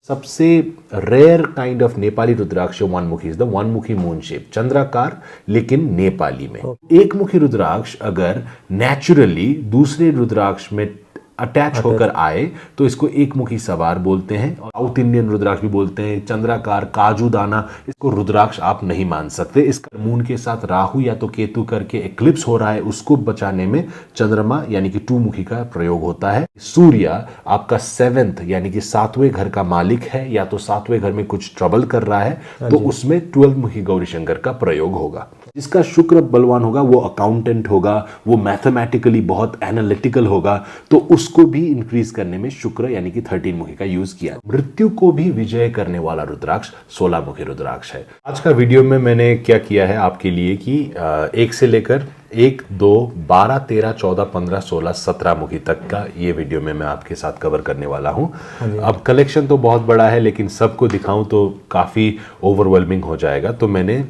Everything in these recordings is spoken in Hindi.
सबसे rare kind of Nepali rudraksha one mukhi is the one mukhi moon shape, चंद्राकार लेकिन नेपाली में। एक मुखी रुद्राक्ष अगर नेचुरली दूसरे रुद्राक्ष में अटैच होकर आए तो इसको एक मुखी सवार बोलते हैं। और साउथ इंडियन रुद्राक्ष भी बोलते हैं, चंद्राकार, काजू दाना, इसको रुद्राक्ष आप नहीं मान सकते। इसका मून के साथ राहु या तो केतु करके एक्लिप्स हो रहा है, उसको बचाने में चंद्रमा यानी कि टू मुखी का प्रयोग होता है। सूर्य आपका 7th यानी कि 7वें घर का मालिक है, या तो 7वें घर में कुछ ट्रबल कर रहा है तो उसमें 12 मुखी गौरी शंकर का प्रयोग होगा। जिसका शुक्र बलवान होगा वो अकाउंटेंट होगा, वो मैथमेटिकली बहुत एनालिटिकल होगा, तो उसको भी इंक्रीज करने में शुक्र यानी कि 13 मुखी का यूज किया। मृत्यु को भी विजय करने वाला रुद्राक्ष 16 मुखी रुद्राक्ष है। आज का वीडियो में मैंने क्या किया है आपके लिए कि 1 से लेकर 1, 2, 12, 13, 14, 15, 16, 17 मुखी तक का ये वीडियो में मैं आपके साथ कवर करने वाला हूँ। अब कलेक्शन तो बहुत बड़ा है, लेकिन सबको दिखाऊं तो काफ़ी ओवरवेलमिंग हो जाएगा, तो मैंने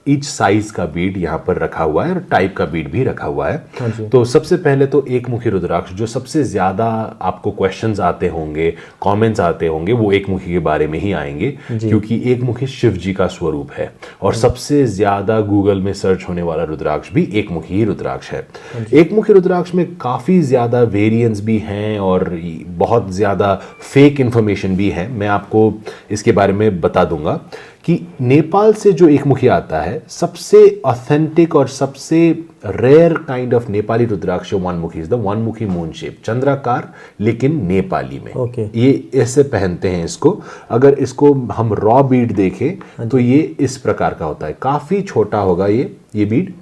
ईच साइज का बीड यहाँ पर रखा हुआ है और टाइप का बीड भी रखा हुआ है। तो सबसे पहले तो एक मुखी रुद्राक्ष, जो सबसे ज़्यादा आपको क्वेश्चंस आते होंगे, कमेंट्स आते होंगे, वो एक मुखी के बारे में ही आएंगे, क्योंकि एक मुखी शिव जी का स्वरूप है और सबसे ज़्यादा गूगल में सर्च होने वाला रुद्राक्ष भी एक मुखी रुद्राक्ष है। एक मुखी रुद्राक्ष में काफी ज्यादा वेरिएंट्स भी हैं और बहुत ज्यादा फेक इंफॉर्मेशन भी है। मैं आपको इसके बारे में बता दूंगा कि नेपाल से जो एक मुखी आता है, सबसे ऑथेंटिक और सबसे rare kind of Nepali rudraksha one mukhi is the one mukhi moon shape, चंद्राकार लेकिन नेपाली में। ये ऐसे पहनते हैं इसको। अगर इसको हम रॉ बीड देखें तो ये इस प्रकार का होता है, काफी छोटा होगा ये बीड,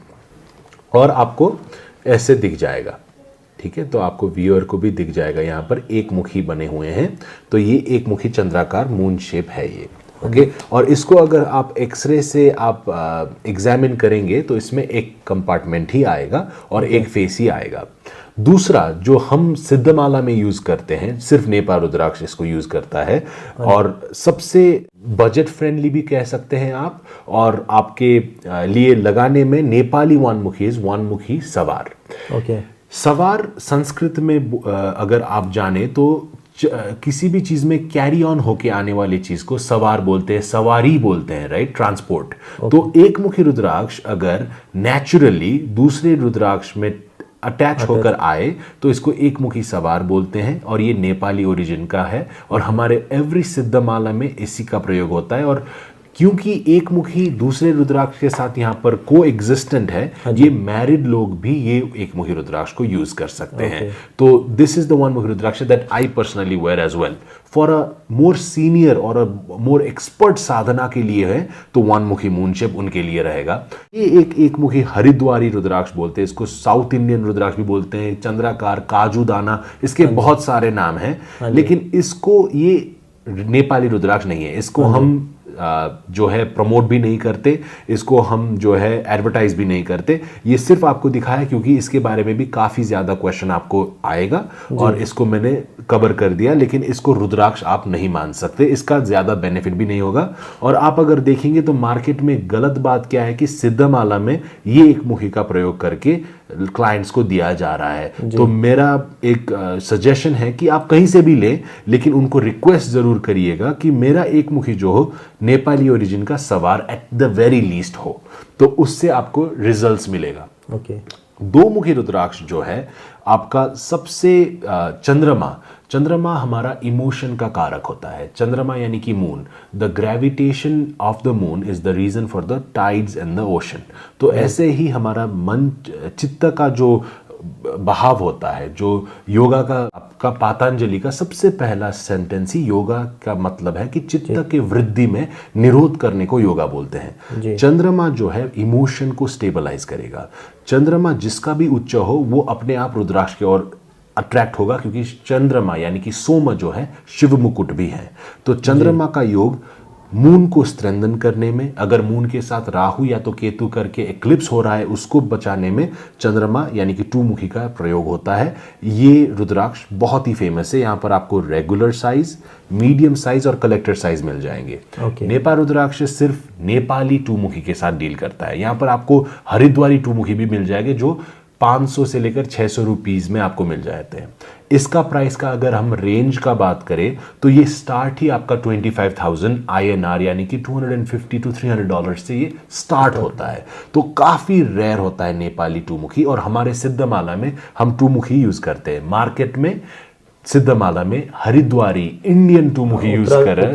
और आपको ऐसे दिख जाएगा। ठीक है, तो आपको व्यूअर को भी दिख जाएगा, यहाँ पर एक मुखी बने हुए हैं, तो ये एक मुखी चंद्राकार मून शेप है ये। ओके, और इसको अगर आप एक्सरे से आप एग्जामिन करेंगे तो इसमें एक कंपार्टमेंट ही आएगा और एक फेस ही आएगा। दूसरा जो हम सिद्धमाला में यूज करते हैं, सिर्फ नेपाल रुद्राक्ष इसको यूज करता है, और सबसे बजट फ्रेंडली भी कह सकते हैं आप, और आपके लिए लगाने में नेपाली वन मुखी सवार। सवार संस्कृत में अगर आप जाने तो किसी भी चीज में कैरी ऑन होके आने वाली चीज को सवार बोलते हैं, सवारी बोलते हैं, राइट, ट्रांसपोर्ट। तो एक मुखी रुद्राक्ष अगर नेचुरली दूसरे रुद्राक्ष में अटैच होकर आए तो इसको एक मुखी सवार बोलते हैं, और ये नेपाली ओरिजिन का है और हमारे एवरी सिद्धमाला में इसी का प्रयोग होता है। और क्योंकि एक मुखी दूसरे रुद्राक्ष के साथ यहाँ पर को एग्जिस्टेंट है, ये मैरिड लोग भी ये एक मुखी रुद्राक्ष को यूज कर सकते हैं। तो this is the one mukhi rudraksha that I personally wear as well. For a more senior or a more expert साधना के लिए है तो वन मुखी मून शेप उनके लिए रहेगा। ये एक मुखी हरिद्वारी रुद्राक्ष बोलते हैं इसको, साउथ इंडियन रुद्राक्ष भी बोलते हैं, चंद्राकार, काजू दाना, इसके बहुत सारे नाम हैं, लेकिन इसको ये नेपाली रुद्राक्ष नहीं है। इसको हम जो है प्रमोट भी नहीं करते, इसको हम जो है एडवर्टाइज भी नहीं करते। ये सिर्फ आपको दिखाया क्योंकि इसके बारे में भी काफी ज्यादा क्वेश्चन आपको आएगा और इसको मैंने कवर कर दिया, लेकिन इसको रुद्राक्ष आप नहीं मान सकते, इसका ज्यादा बेनिफिट भी नहीं होगा। और आप अगर देखेंगे तो मार्केट में गलत बात क्या है कि सिद्धमाला में ये एक मुखी का प्रयोग करके क्लाइंट्स को दिया जा रहा है। तो मेरा एक सजेशन है कि आप कहीं से भी लें, लेकिन उनको रिक्वेस्ट जरूर करिएगा कि मेरा एक मुखी जो हो नेपाली ओरिजिन का सवार एट द वेरी लीस्ट हो, तो उससे आपको रिजल्ट्स मिलेगा। दो मुखी रुद्राक्ष जो है आपका सबसे चंद्रमा हमारा इमोशन का कारक होता है। चंद्रमा यानी कि moon, the gravitation of the moon is the reason for the tides in the ocean. तो ऐसे ही हमारा मन, चित्त का जो बहाव होता है, जो योगा का आपका पातंजलि का सबसे पहला सेंटेंस ही योगा का मतलब है कि चित्त के वृद्धि में निरोध करने को योगा बोलते हैं। चंद्रमा जो है इमोशन को स्टेबलाइज करेगा। चंद्रमा जिसका भी उच्च हो वो अपने आप रुद्राक्ष की ओर अट्रैक्ट होगा, क्योंकि चंद्रमा यानी कि सोम जो है शिव मुकुट भी है। तो चंद्रमा का योग मून को स्ट्रेंथन करने में, अगर मून के साथ राहु या तो केतु करके एक्लिप्स हो रहा है उसको बचाने में चंद्रमा यानी कि टू मुखी का प्रयोग होता है। ये रुद्राक्ष बहुत ही फेमस है। यहाँ पर आपको रेगुलर साइज, मीडियम साइज और कलेक्टर साइज मिल जाएंगे। नेपाल रुद्राक्ष सिर्फ नेपाली टू मुखी के साथ डील करता है। यहाँ पर आपको हरिद्वारी टू मुखी भी मिल जाएंगे जो 500 से लेकर 600 रुपीज में आपको मिल जाते हैं। इसका प्राइस का अगर हम रेंज का बात करें तो ये स्टार्ट ही आपका 25,000 INR यानी कि $250 to $300 से ये स्टार्ट होता है। तो काफी रेयर होता है नेपाली टूमुखी, और हमारे सिद्धमाला में हम टूमुखी यूज करते हैं। मार्केट में सिद्धमाला में हरिद्वारी इंडियन टूमुखी यूज कर रहे हैं।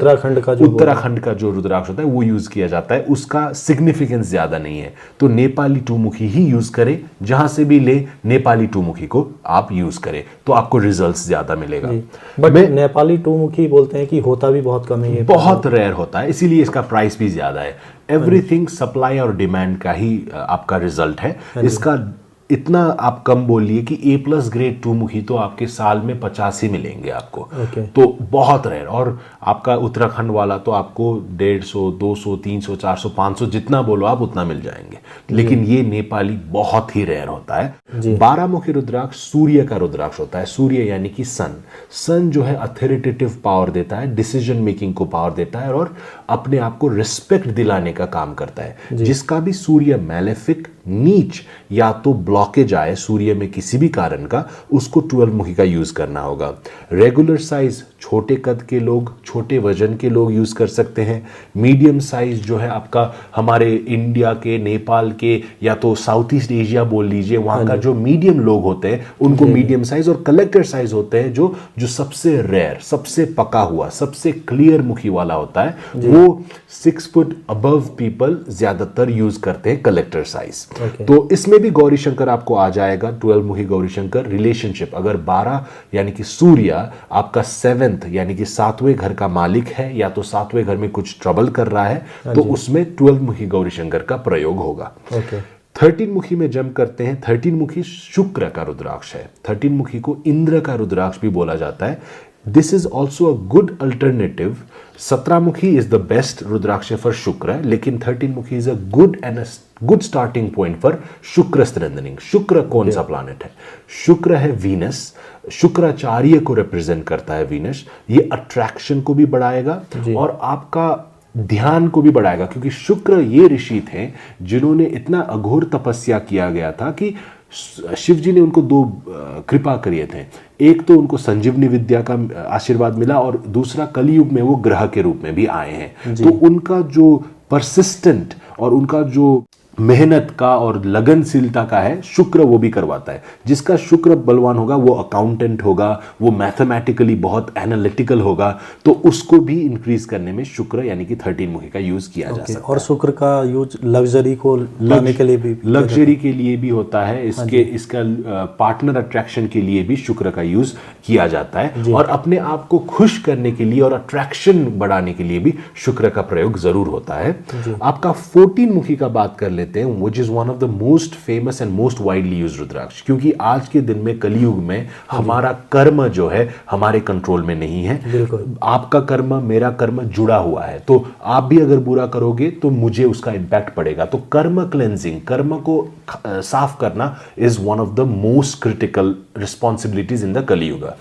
उत्तराखंड का जो रुद्राक्ष होता है वो यूज किया जाता है, उसका सिग्निफिकेंस ज्यादा नहीं है। तो नेपाली टूमुखी ही यूज करें, जहां से भी ले नेपाली टूमुखी को आप यूज करें तो आपको रिजल्ट्स ज्यादा मिलेगा। बट नेपाली टूमुखी बोलते हैं कि होता भी बहुत कम है, बहुत रेयर होता है, इसीलिए इसका प्राइस भी ज्यादा है। एवरीथिंग सप्लाई और डिमांड का ही आपका रिजल्ट है। इसका इतना आप कम बोलिए कि A+ ग्रेड टूमुखी तो आपके साल में 50 ही मिलेंगे आपको। तो बहुत रेयर। और आपका उत्तराखंड वाला तो आपको 150, 200, 300, 400, 500 जितना बोलो आप उतना मिल जाएंगे, लेकिन ये नेपाली बहुत ही रेयर होता है। 12 मुखी रुद्राक्ष सूर्य का रुद्राक्ष होता है। सूर्य यानी कि सन जो है अथॉरिटेटिव पावर देता है, डिसीजन मेकिंग को पावर देता है और अपने आप को रिस्पेक्ट दिलाने का काम करता है। जिसका भी सूर्य मैलेफिक, नीच या तो ब्लॉकेज आए सूर्य में किसी भी कारण का, उसको 12 मुखी का यूज करना होगा। रेगुलर साइज छोटे कद के लोग, छोटे वजन के लोग यूज कर सकते हैं। मीडियम साइज जो है आपका हमारे इंडिया के, नेपाल के या तो साउथ ईस्ट एशिया बोल लीजिए, वहां का जो मीडियम लोग होते हैं उनको मीडियम साइज, और कलेक्टर साइज होते हैं जो सबसे रेयर, सबसे पका हुआ, सबसे क्लियर मुखी वाला होता है, वो 6 फुट अबव पीपल ज्यादातर यूज करते हैं कलेक्टर साइज। तो इसमें भी गौरी शंकर आपको आ जाएगा। 12 मुखी गौरी शंकर रिलेशनशिप, अगर 12 यानी कि सूर्य आपका 7th यानी कि 7वें घर का मालिक है या तो 7वें घर में कुछ ट्रबल कर रहा है, तो उसमें 12 मुखी गौरी शंकर का प्रयोग होगा। 13 मुखी में जंप करते हैं। 13 मुखी शुक्र का रुद्राक्ष है। 13 मुखी को इंद्र का रुद्राक्ष भी बोला जाता है। This is also a good alternative. 17 mukhi is the best rudraksha for Shukra, लेकिन 13 mukhi is a good starting point for Shukra strengthening. Shukra कौन सा प्लैनेट है? शुक्र है वीनस। शुक्राचार्य को रिप्रेजेंट करता है वीनस। ये अट्रैक्शन को भी बढ़ाएगा और आपका ध्यान को भी बढ़ाएगा, क्योंकि शुक्र ये ऋषि थे जिन्होंने इतना अघोर तपस्या किया गया था कि शिव जी ने उनको 2 कृपा करिए थे। एक तो उनको संजीवनी विद्या का आशीर्वाद मिला और दूसरा कलयुग में वो ग्रह के रूप में भी आए हैं। तो उनका जो परसिस्टेंट और उनका जो मेहनत का और लगनशीलता का है, शुक्र वो भी करवाता है। जिसका शुक्र बलवान होगा वो अकाउंटेंट होगा, वो मैथमेटिकली बहुत एनालिटिकल होगा, तो उसको भी इंक्रीज करने में शुक्र यानी कि 13 मुखी का यूज किया जा सकता है। और शुक्र का यूज लग्जरी को लाने के लिए भी, लग्जरी के लिए भी होता है। इसका पार्टनर अट्रैक्शन के लिए भी शुक्र का यूज किया जाता है, और अपने आप को खुश करने के लिए और अट्रैक्शन बढ़ाने के लिए भी शुक्र का प्रयोग जरूर होता है। आपका 14 मुखी का बात कर लेते हैं, which is one of the most famous and most widely used रुद्राक्ष, क्योंकि आज के दिन में कलयुग में हमारा कर्म जो है हमारे कंट्रोल में नहीं है। आपका कर्म, मेरा कर्म जुड़ा हुआ है, तो आप भी अगर बुरा करोगे तो मुझे उसका इंपैक्ट पड़ेगा। तो कर्म क्लेंजिंग, कर्म को साफ करना is one of the most critical responsibilities in the कलयुग।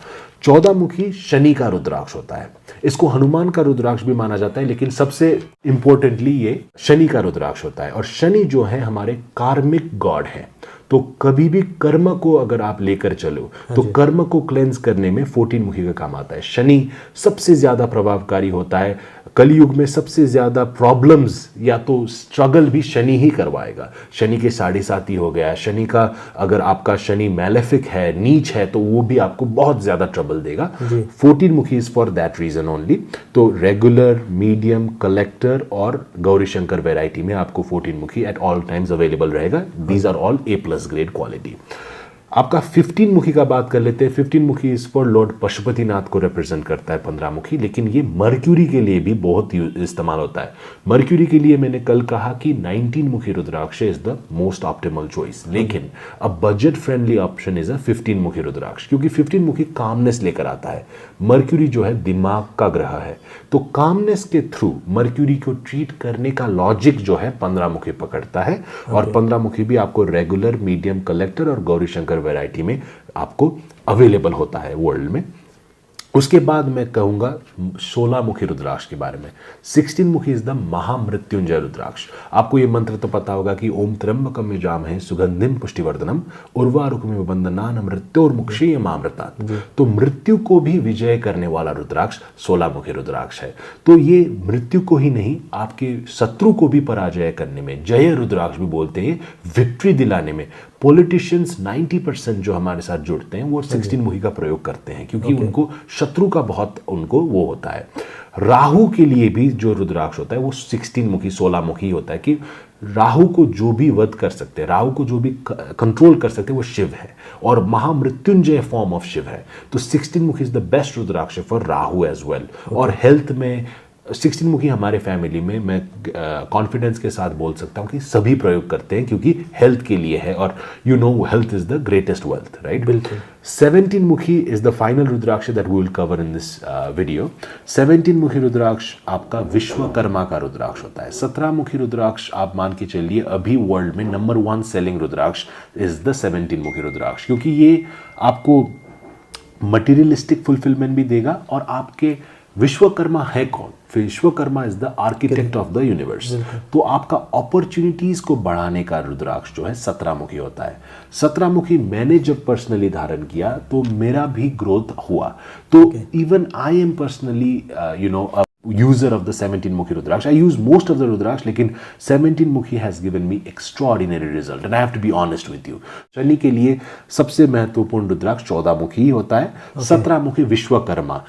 14 मुखी शनि का रुद्राक्ष होता है। इसको हनुमान का रुद्राक्ष भी माना जाता है, लेकिन सबसे इंपॉर्टेंटली ये शनि का रुद्राक्ष होता है। और शनि जो है हमारे कार्मिक गॉड है, तो कभी भी कर्म को अगर आप लेकर चलो तो कर्म को क्लेंस करने में 14 मुखी का काम आता है। शनि सबसे ज्यादा प्रभावकारी होता है। कलयुग में सबसे ज्यादा प्रॉब्लम्स या तो स्ट्रगल भी शनि ही करवाएगा। शनि के 7.5 हो गया। शनि का अगर आपका शनि मैलेफिक है, नीच है, तो वो भी आपको बहुत ज्यादा ट्रबल देगा। 14 mukhi is for that reason only. तो रेगुलर, मीडियम, कलेक्टर और गौरी शंकर वेराइटी में आपको 14 mukhi at all times available रहेगा। These are all A+ grade quality. आपका 15 मुखी का बात कर लेते हैं। 15 मुखी इस फॉर लॉर्ड पशुपतिनाथ को रिप्रेजेंट करता है 15 मुखी, लेकिन ये मर्क्यूरी के लिए भी बहुत इस्तेमाल होता है। मर्क्यूरी के लिए मैंने कल कहा कि 19 mukhi rudraksha is the most optimal choice, लेकिन अब budget friendly option is a 15 mukhi रुद्राक्ष, क्योंकि 15 मुखी कामनेस लेकर आता है। मर्क्यूरी जो है दिमाग का ग्रह है, तो कामनेस के थ्रू मर्क्यूरी को ट्रीट करने का लॉजिक जो है 15 मुखी पकड़ता है। और 15 मुखी भी आपको रेगुलर, मीडियम, कलेक्टर और गौरी शंकर वैरायटी में आपको अवेलेबल होता है वर्ल्ड में। उसके बाद मैं कहूंगा 16 मुखी रुद्राक्ष के बारे में। 16 मुखी इज द महामृत्युंजय रुद्राक्ष। आपको ये मंत्र तो पता होगा कि ओम त्र्यंबकम यजामहे सुगंधिम पुष्टिवर्धनम उर्वारुकमिव बंधनान् मृत्योर्मुक्षीयमामृतात्। तो मृत्यु को भी विजय करने वाला रुद्राक्ष 16 मुखी रुद्राक्ष है। तो ये मृत्यु को ही नहीं, आपके शत्रु को भी पराजय करने में, जय रुद्राक्ष भी बोलते हैं, विक्ट्री दिलाने में पॉलिटिशियंस 90% जो हमारे साथ जुड़ते हैं वो 16 मुखी का प्रयोग करते हैं, क्योंकि उनको शत्रु का बहुत उनको वो होता है। राहु के लिए भी जो रुद्राक्ष होता है वो 16 मुखी 16 मुखी होता है, कि राहु को जो भी वध कर सकते हैं, राहु को जो भी कंट्रोल कर सकते हैं वो शिव है, और महामृत्युंजय फॉर्म ऑफ शिव है। तो 16 mukhi is the best rudraksha for Rahu as well. और हेल्थ में 16 मुखी हमारे फैमिली में मैं कॉन्फिडेंस के साथ बोल सकता हूं कि सभी प्रयोग करते हैं, क्योंकि हेल्थ के लिए है, और you know health is the greatest wealth, right? बिल्कुल। 17 mukhi is the final rudraksha that we will cover in this video. 17 मुखी रुद्राक्ष आपका विश्वकर्मा का रुद्राक्ष होता है। 17 मुखी रुद्राक्ष आप मान के चलिए अभी वर्ल्ड में number 1 selling rudraksha is the 17 मुखी रुद्राक्ष, क्योंकि ये आपको मटीरियलिस्टिक फुलफिलमेंट भी देगा। और आपके विश्वकर्मा है कौन? Vishwakarma is the architect of the universe. तो आपका अपॉर्चुनिटीज को बढ़ाने का रुद्राक्ष जो है 17 मुखी होता है। 17 मुखी मैंने जब पर्सनली धारण किया तो मेरा भी ग्रोथ हुआ। तो even I am personally you know user of the 17 mukhi rudraksh. I use most of the rudraksh, लेकिन 17 mukhi has given me extraordinary result, and I have to be honest with you. Shani के लिए सबसे महत्वपूर्ण रुद्राक्ष 14 मुखी ही होता है। 17 मुखी विश्वकर्मा,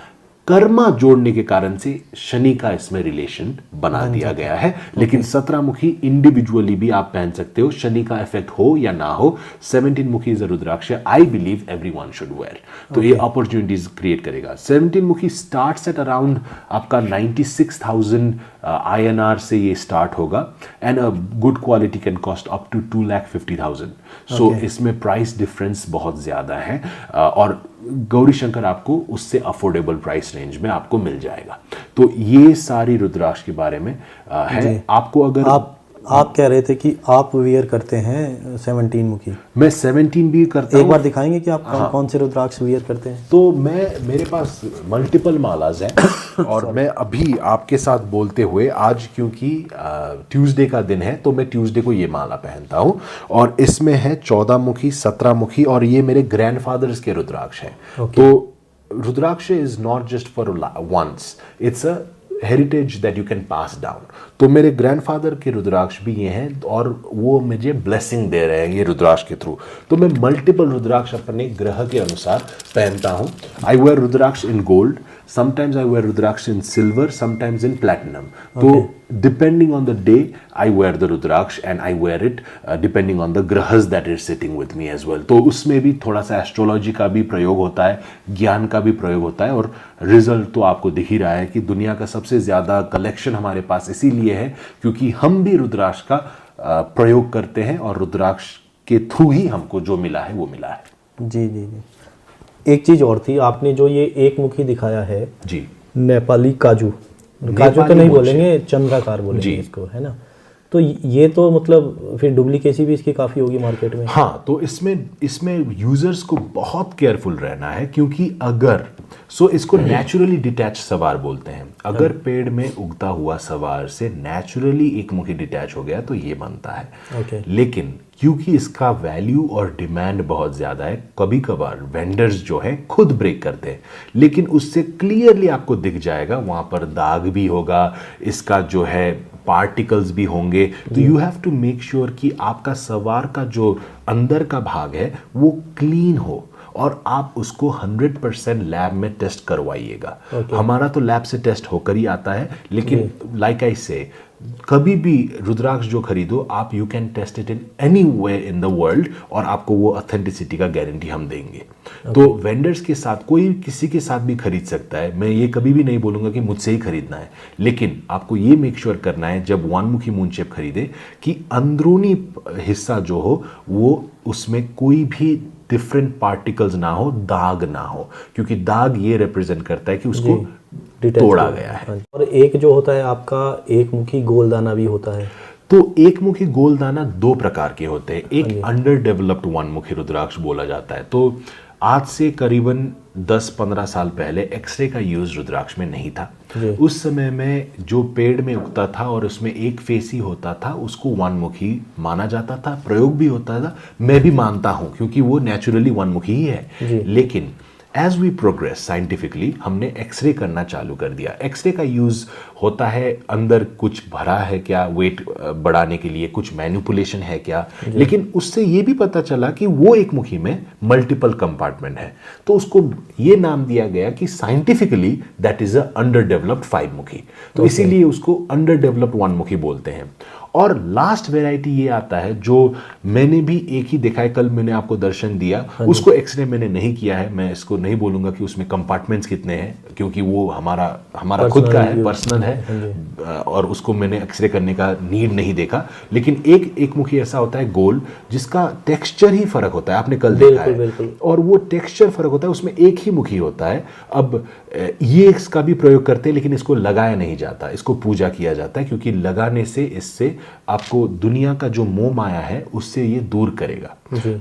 कर्मा जोड़ने के कारण से शनि का इसमें रिलेशन बना दिया गया है। लेकिन 17 मुखी इंडिविजुअली भी आप पहन सकते हो, शनि का इफेक्ट हो या ना हो। 17 mukhi is a rudraksha I believe everyone should wear. तो ये अपॉर्चुनिटीज क्रिएट करेगा। 17 मुखी स्टार्ट्स एट अराउंड आपका 96,000 INR से ये स्टार्ट होगा, and a good quality can cost up to 2,50,000। So इसमें प्राइस डिफरेंस बहुत ज्यादा है, और गौरी शंकर आपको उससे अफोर्डेबल प्राइस रेंज में आपको मिल जाएगा। तो ये सारी रुद्राक्ष के बारे में है। आपको अगर आप कह रहे थे कि आप वियर करते हैं 17 मुखी, मैं 17 भी करता हूं। एक बार दिखाएंगे कि आप कौन से रुद्राक्ष वियर करते हैं? तो मेरे पास मल्टीपल मालाज हैं और मैं अभी आपके साथ बोलते हुए आज, क्योंकि ट्यूसडे का दिन है, तो मैं ट्यूसडे को ये माला पहनता हूँ, और इसमें है 14 मुखी 17 मुखी, और ये मेरे ग्रैंडफादर्स के रुद्राक्ष हैं। तो rudraksha is not just for once, it's a heritage that you can pass down. तो मेरे ग्रैंडफादर के रुद्राक्ष भी ये हैं, और वो मुझे ब्लेसिंग दे रहे हैं ये रुद्राक्ष के थ्रू। तो मैं मल्टीपल रुद्राक्ष अपने ग्रह के अनुसार पहनता हूँ। I wear rudraksha in gold, sometimes I wear rudraksh in silver, sometimes in platinum. So depending on the day I wear the rudraksh, and I wear it depending on the grahas that is sitting with me as well. तो उसमें भी थोड़ा सा एस्ट्रोलॉजी का भी प्रयोग होता है, ज्ञान का भी प्रयोग होता है, और रिजल्ट तो आपको दिख ही रहा है कि दुनिया का सबसे ज्यादा कलेक्शन हमारे पास इसीलिए है क्योंकि हम भी रुद्राक्ष का प्रयोग करते हैं, और रुद्राक्ष के थ्रू ही हमको जो मिला है वो मिला है। जी जी जी। एक चीज और थी, आपने जो ये एक मुखी दिखाया है जी, नेपाली काजू तो नहीं बोलेंगे, चंद्राकार बोलेंगे इसको, है ना? तो ये तो मतलब फिर डुप्लीकेसी भी इसकी काफ़ी होगी मार्केट में। हाँ, तो इसमें यूजर्स को बहुत केयरफुल रहना है, क्योंकि अगर इसको नेचुरली डिटैच सवार बोलते हैं। अगर पेड़ में उगता हुआ सवार से नेचुरली एक मुखी डिटैच हो गया तो ये बनता है। लेकिन क्योंकि इसका वैल्यू और डिमांड बहुत ज़्यादा है, कभी कभार वेंडर्स जो है खुद ब्रेक करते हैं, लेकिन उससे क्लियरली आपको दिख जाएगा, वहाँ पर दाग भी होगा, इसका जो है पार्टिकल्स भी होंगे। तो you have to make sure कि आपका सवार का जो अंदर का भाग है वो क्लीन हो, और आप उसको 100% लैब में टेस्ट करवाइएगा। हमारा तो लैब से टेस्ट होकर ही आता है, लेकिन लाइक आई से कभी भी रुद्राक्ष जो खरीदो आप, you can test it in any way in the world, और आपको वो ऑथेंटिसिटी का गारंटी हम देंगे। तो वेंडर्स के साथ कोई किसी के साथ भी खरीद सकता है, मैं ये कभी भी नहीं बोलूंगा कि मुझसे ही खरीदना है, लेकिन आपको ये मेक श्योर करना है जब वन मुखी मून शेप खरीदे कि अंदरूनी हिस्सा जो हो वो उसमें कोई भी डिफरेंट पार्टिकल्स ना हो, दाग ना हो, क्योंकि दाग ये रिप्रेजेंट करता है कि उसको तोड़ा गया है। और एक जो होता है आपका एक मुखी गोलदाना भी होता है। तो एक मुखी गोलदाना दो प्रकार के होते हैं। एक अंडर डेवलप्ड वन मुखी रुद्राक्ष बोला जाता है। तो आज से करीबन 10-15 साल पहले एक्सरे का यूज रुद्राक्ष में नहीं था। उस समय में जो पेड़ में उगता था और उसमें एक फेस ही होता था, उसको वनमुखी माना जाता था, प्रयोग भी होता था। मैं भी मानता हूं क्योंकि वो नेचुरली वनमुखी ही है। लेकिन एज वी प्रोग्रेस साइंटिफिकली हमने एक्सरे करना चालू कर दिया। एक्सरे का यूज होता है, अंदर कुछ भरा है क्या वेट बढ़ाने के लिए, कुछ मैनिपुलेशन है क्या, लेकिन उससे ये भी पता चला कि वो एक मुखी में मल्टीपल कंपार्टमेंट है, तो उसको ये नाम दिया गया कि scientifically that is a under developed 5 मुखी। तो इसीलिए उसको अंडर डेवलप्ड 1 मुखी बोलते हैं। और लास्ट वेराइटी ये आता है जो मैंने भी एक ही देखा है, कल मैंने आपको दर्शन दिया, उसको एक्सरे मैंने नहीं किया है। मैं इसको नहीं बोलूंगा कि उसमें कंपार्टमेंट्स कितने हैं, क्योंकि वो हमारा खुद का है, पर्सनल है, और उसको मैंने एक्सरे करने का नीड नहीं देखा। लेकिन एक मुखी ऐसा होता है गोल, जिसका टेक्सचर ही फर्क होता है, आपने कल देखा है, और वो टेक्सचर फर्क होता है, उसमें एक ही मुखी होता है। अब ये इसका भी प्रयोग करते हैं, लेकिन इसको लगाया नहीं जाता, इसको पूजा किया जाता है, क्योंकि लगाने से इससे आपको दुनिया का जो मोह माया है उससे ये दूर करेगा।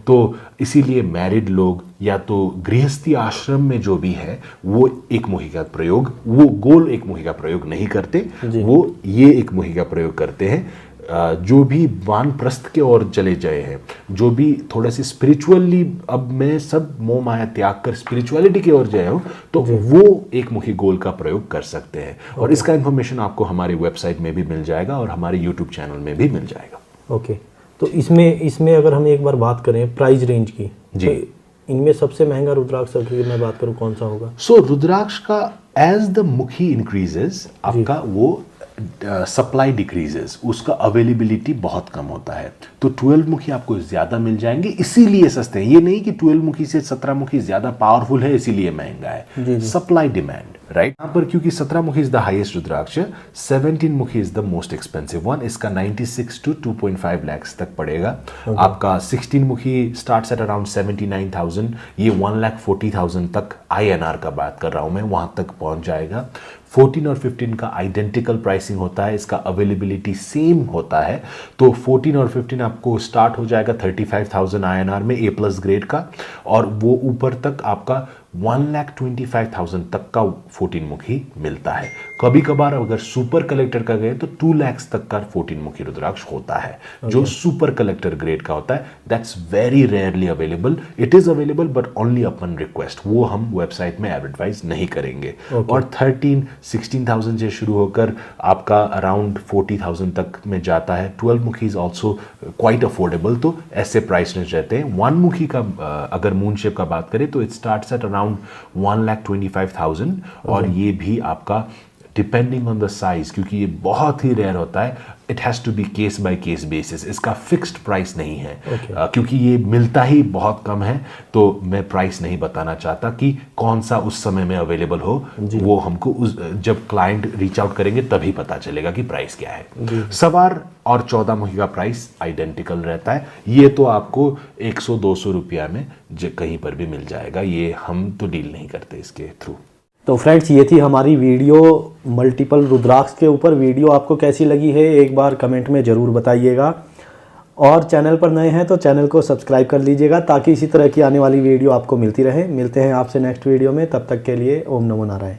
तो इसीलिए मैरिड लोग या तो गृहस्थी आश्रम में जो भी है वो एक मुखी का प्रयोग, वो गोल एक मुखी का प्रयोग नहीं करते, वो ये एक मुखी का प्रयोग करते हैं। जो भी वानप्रस्थ के ओर चले जाए हैं, जो भी थोड़ा सी स्पिरिचुअली, अब मैं सब मोह माया त्याग कर स्पिरिचुअलिटी की ओर जाए हूँ, तो वो एक मुखी गोल का प्रयोग कर सकते हैं। और इसका इन्फॉर्मेशन आपको हमारी वेबसाइट में भी मिल जाएगा और हमारे यूट्यूब चैनल में भी मिल जाएगा। ओके, तो इसमें अगर हम एक बार बात करें प्राइस रेंज की, जी, तो इनमें सबसे महंगा रुद्राक्ष की मैं बात करूं कौन सा होगा? सो रुद्राक्ष का एज द मुखी इंक्रीजेस, आपका वो सप्लाई डिक्रीजेस, उसका अवेलेबिलिटी बहुत कम होता है। तो 12 मुखी आपको ज्यादा मिल जाएंगे, इसीलिए सस्ते हैं। ये नहीं कि 12 मुखी से 17 मुखी ज्यादा पावरफुल है इसीलिए महंगा है। Supply demand, right. यहाँ पर क्योंकि 17 mukhi is the highest rudraksha, 17 mukhi is the most expensive one. इसका 96 to 2.5 लाख तक पड़ेगा। आपका 16 मुखी स्टार्ट्स एट अराउंड 79,000, ये 1,40,000 तक INR का बात कर रहा हूं मैं, वहां तक पहुंच जाएगा। 14 और 15 का आइडेंटिकल प्राइसिंग होता है, इसका अवेलेबिलिटी सेम होता है। तो 14 और 15 आपको स्टार्ट हो जाएगा 35,000 INR में A+ ग्रेड का, और वो ऊपर तक आपका 1,25,000 तक का 14 मुखी मिलता है। कभी कभार अगर सुपर कलेक्टर का गए तो 2 लाख तक का 14 मुखी रुद्राक्ष होता है, जो सुपर कलेक्टर ग्रेड का होता है। That's very rarely available, it is available but only upon request, वो हम वेबसाइट में एडवर्टाइज नहीं करेंगे। और 16,000 से शुरू होकर आपका अराउंड 40,000 तक में जाता है। 12 मुखी इज ऑल्सो क्वाइट अफोर्डेबल, तो ऐसे प्राइस रेंज रहते हैं। 1 मुखी का अगर मून शेप का बात करें तो इट स्टार्ट्स एट अराउंड 1,25,000, और ये भी आपका डिपेंडिंग ऑन द साइज, क्योंकि ये बहुत ही रेयर होता है, it has to be case by case basis, इसका फिक्स्ड प्राइस नहीं है। क्योंकि ये मिलता ही बहुत कम है, तो मैं प्राइस नहीं बताना चाहता कि कौन सा उस समय में अवेलेबल हो। वो हमको जब क्लाइंट रीच आउट करेंगे तभी पता चलेगा कि प्राइस क्या है। सवार और 14 मुखी का प्राइस आइडेंटिकल रहता है। ये तो आपको 100-200 रुपया में कहीं पर भी मिल जाएगा, ये हम तो डील नहीं करते इसके थ्रू। तो फ्रेंड्स, ये थी हमारी वीडियो मल्टीपल रुद्राक्ष के ऊपर। वीडियो आपको कैसी लगी है एक बार कमेंट में ज़रूर बताइएगा, और चैनल पर नए हैं तो चैनल को सब्सक्राइब कर लीजिएगा ताकि इसी तरह की आने वाली वीडियो आपको मिलती रहे। मिलते हैं आपसे नेक्स्ट वीडियो में, तब तक के लिए ओम नमो नारायण।